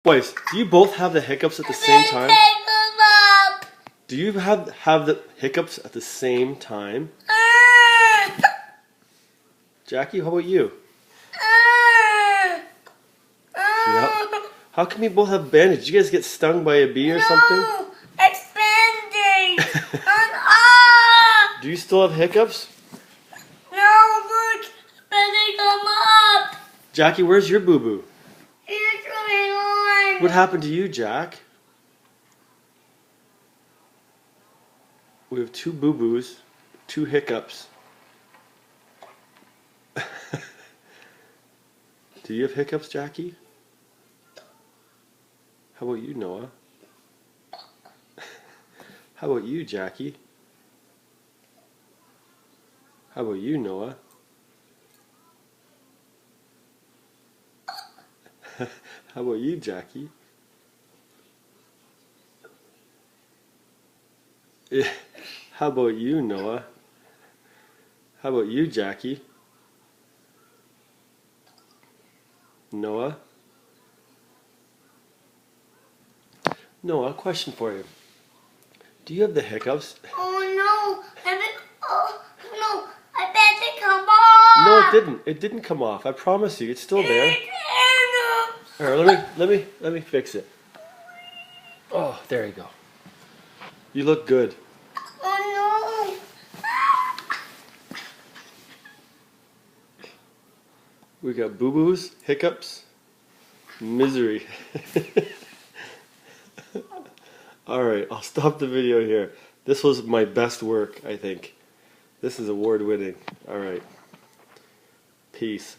Boys, do you both have the hiccups at the same time? Do you have the hiccups at the same time? Jackie, how about you? Yep. How come you both have bandages? Did you guys get stung by a bee or something? No, it's band-aids. Do you still have hiccups? No, look, but they come up. Jackie, where's your boo-boo? It's going on. What happened to you, Jack? We have two boo-boos, two hiccups. Do you have hiccups, Jackie? How about you, Noah? How about you, Jackie? How about you, Noah? How about you, Jackie? How about you, Noah? How about you, Jackie? Noah? Noah, question for you. Do you have the hiccups? Oh no, no, I bet they come off. No, it didn't. It didn't come off. I promise you, it's still there. All right, let me fix it. Oh, there you go. You look good. Oh We got boo-boos, hiccups, misery. Alright, I'll stop the video here. This was my best work, I think. This is award-winning. Alright. Peace.